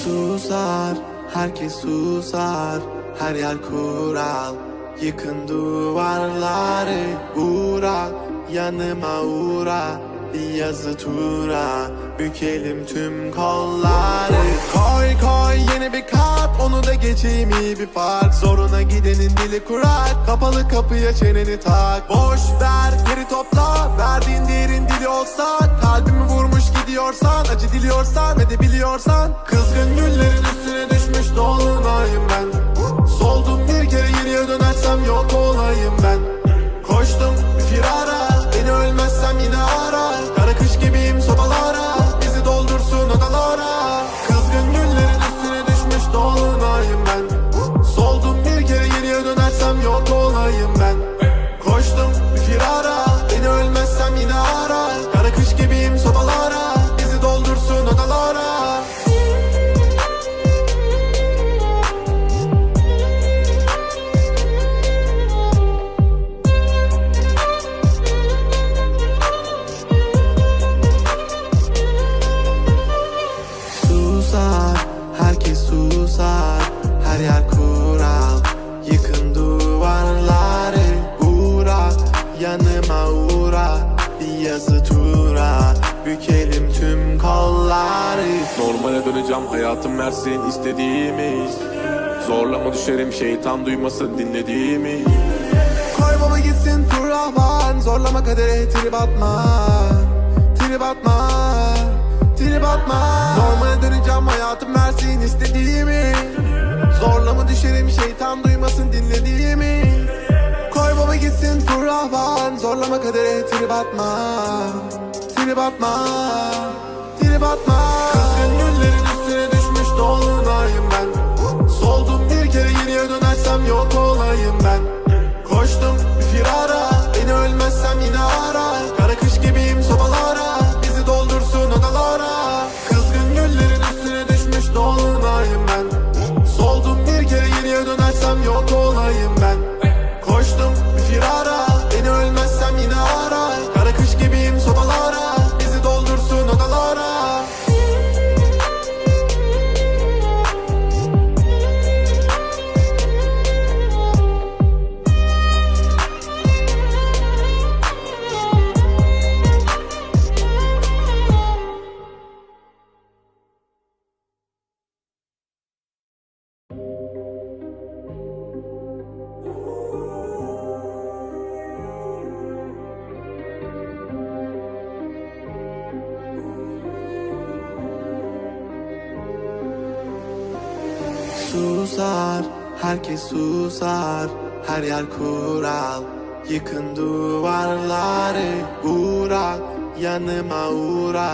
Susar, herkes susar, her yer kural. Yıkın duvarları, uğra, yanıma uğra. Bir yazı tura, bükelim tüm kolları. Koy koy yeni bir kat, onu da geçeyim iyi bir fark. Zoruna gidenin dili kurak, kapalı kapıya çeneni tak. Boş ver geri topla, verdiğin değerin dili olsa. Kalbimi vurmuş gidiyorsan, acı diliyorsan ve de biliyorsan. Kızgın güllerin üstüne düşmüş dolunayım ben. Soldum bir kere geriye dönersem yok olayım ben. Koştum bir firara, beni ölmezsem yine ara. Kara kış gibiyim sobalara, bizi doldursun odalara. Kızgın güllerin üstüne düşmüş dolunayım ben. Soldum bir kere geriye dönersem yok olayım ben. Koştum bir firara, beni ölmezsem yine ara. Kara kış gibiyim sobalara, bizi doldursun odalara. Herkes susar, her yer kural. Yıkın duvarları, uğra, yanıma uğra. Bir yazı tura, bükelim tüm kolları. Normale döneceğim, hayatım versin istediğimiz. Zorlama düşerim, şeytan duymasın dinlediğimi. Koy baba gitsin furahvan, zorlama kadere trip atma. Trip atma, trip atma. Normale döneceğim, hayatım versin istediğimi. Zorlama düşerim, şeytan duymasın dinlediğimi. Koy baba gitsin furahvan, zorlama kadere trip atma. Trip atma, trip atma. Kızgın güllerin üstüne düşmüş dolunayım ben. Soldum bir kere geriye dönersem yok olayım ben. Koştum bir firara, beni ölmezsem yine ara. Kara kış gibiyim sobalara, bizi doldursun odalara. Kızgın güllerin üstüne düşmüş dolunayım ben. Soldum bir kere geriye dönersem yok olayım ben. Koştum bir firara, beni ölmezsem yine ara. Kara kış gibiyim sobalara, bizi doldursun odalara. Susar, herkes susar, her yer kural. Yıkın duvarları, uğra, yanıma uğra.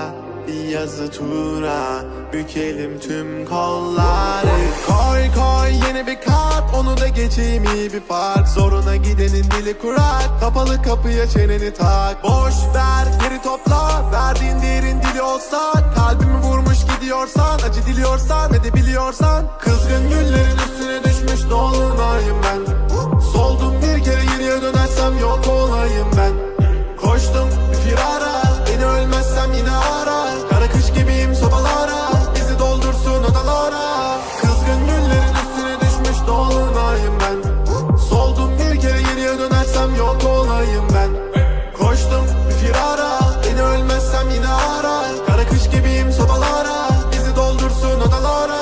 Bir yazı tura, bükelim tüm kolları. Koy koy yeni bir kat, onu da geçeyim iyi bir fark. Zoruna gidenin dili kurak, kapalı kapıya çeneni tak. Boş ver geri topla, verdiğin değerin dili olsa. Kalbimi vurmuş gidiyorsan, acı diliyorsan ve de biliyorsan. Kızgın güllerin üstüne düşmüş dolunayım ben. Soldum bir kere geriye dönersem yok olayım ben. Koştum bir firara, beni ölmezsem yine ara. Kara kış gibiyim sobalara, bizi doldursun odalara. Kızgın güllerin üstüne düşmüş dolunayım ben. Soldum bir kere geriye dönersem yok olayım ben. Koştum bir firara, beni ölmezsem yine ara. Kara kış gibiyim sobalara, bizi doldursun odalara.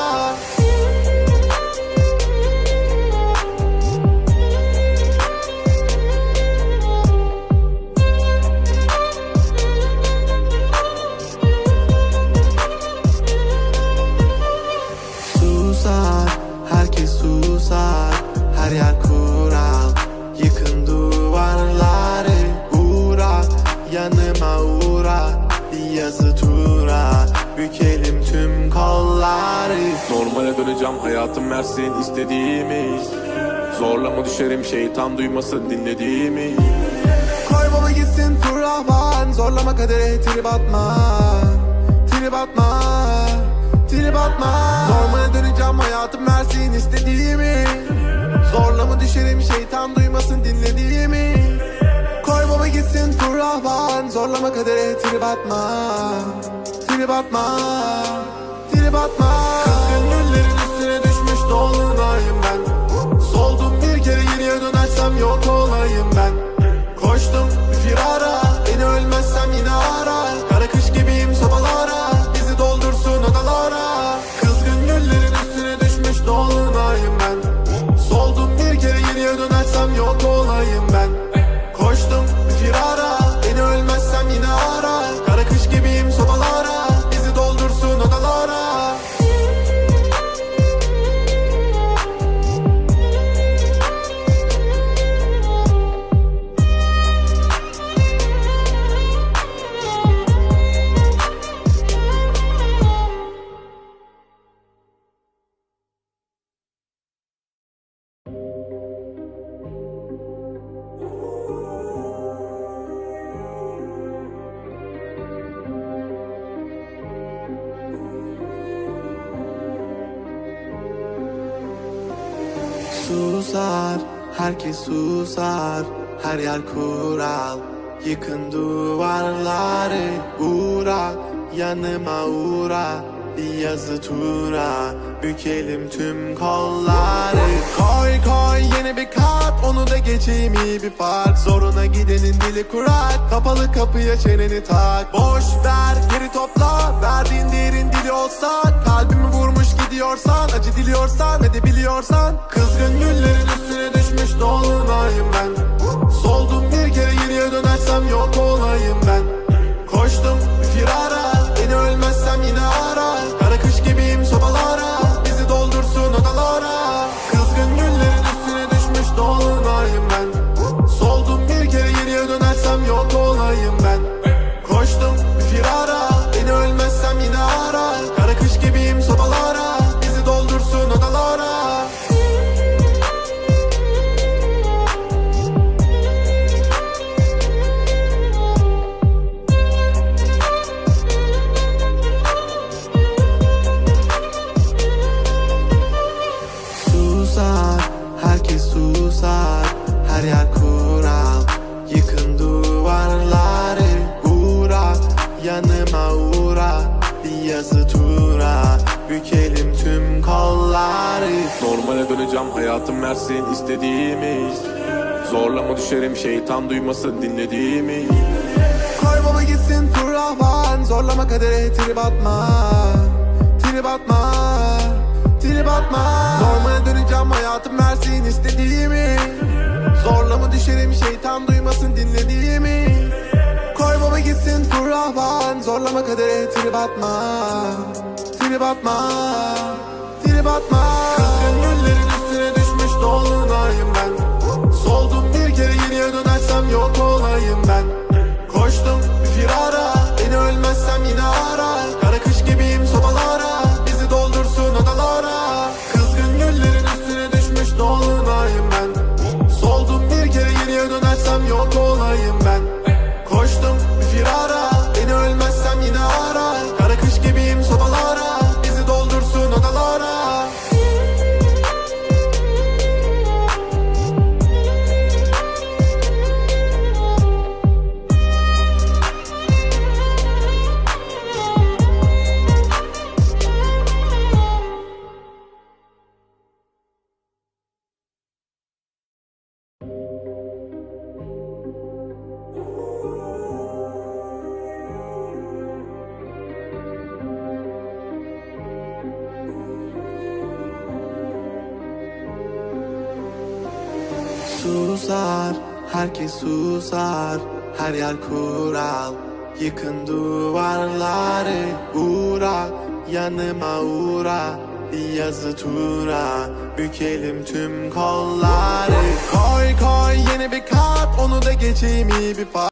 Herkes susar, her yer kural. Yıkın duvarları, uğra, yanıma uğra. Bir yazı tura, bükelim tüm kolları. Normale döneceğim, hayatım versin istediğimiz. Zorlama düşerim, şeytan duymasın dinlediğimi. Koy baba gitsin furahvan, zorlama kadere trip atma. Trip atma, trip atma. Normale döneceğim, hayatım versin istediğimi. Zorlama düşerim, şeytan duymasın dinlediğimi. Koy baba gitsin furahvan, zorlama kadere trip atma. Trip atma, trip trip atma. Kızgın güllerin üstüne düşmüş dolunayım ben. Soldum bir kere geriye dönersem yok olayım ben. Koştum bir firara, beni ölmezsem yine ara. Kara kış gibiyim sobalara, bizi doldursun odalara. Kızgın güllerin üstüne düşmüş dolunayım ben. Soldum bir kere geriye dönersem yok olayım ben. Koştum bir firara, beni ölmezsem yine ara. Kara kış gibiyim sobalara, bizi doldursun odalara. Susar, herkes susar. Her yer kural. Yıkın duvarları, uğra. Yanıma uğra. Bir yazı tura. Bükelim tüm kolları. Koy koy yeni bir kat, onu da geçeyim iyi bir fark. Zoruna gidenin dili kurak. Kapalı kapıya çeneni tak. Boş ver geri topla. Verdiğin değerin dili olsa. Kalbimi vurmuş gidiyorsan, acı diliyorsan ve de biliyorsan. Kızgın güllerin üstüne düşmüş dolunayım ben. Soldum bir kere geriye dönersem yok olayım ben. Koştum bir firara, beni ölmezsem yine ara. Kara kış gibiyim sobalara, bizi doldursun odalara. Kızgın güllerin üstüne düşmüş dolunayım ben. Soldum bir kere geriye dönersem yok olayım ben. Koştum bir firara, beni ölmezsem yine ara. Kara kış gibiyim sobalara, bizi doldursun odalara. Susar, herkes susar. Her yer kural. Yıkın duvarları, uğra. Yanıma uğra. Bir yazı tura. Bükelim tüm kolları. Normale döneceğim, hayatım versin istediğimiz. Zorlama düşerim, şeytan duymasın dinlediğimi. Koy baba gitsin fırlavan. Zorlama kadere trip atma. Trip atma. Trip atma. Normale döneceğim, hayatım versin istediğimi. Zorlama düşerim, şeytan duymasın dinlediğimi. Koy baba gitsin fırlavan. Zorlama kadere trip atma. Trip atma. Trip atma. Kızgın güllerin üstüne düşmüş dolunayım ben. Soldum bir kere geriye dönersem yok olayım ben. Koştum bir firara, beni ölmezsem yine ara. Kara kış gibiyim sobalara, bizi doldursun odalara. Kızgın güllerin üstüne düşmüş dolunayım ben. Soldum bir kere geriye dönersem yok olayım ben. Koştum bir firara, beni ölmezsem yine ara. Kara kış gibiyim sobalara, bizi doldursun odalara. Susar, herkes susar. Her yer kural. Yıkın duvarları, uğra. Yanıma uğra. Bir yazı tura. Bükelim tüm kolları. Koy koy yeni bir kat, onu da geçeyim iyi bir fark.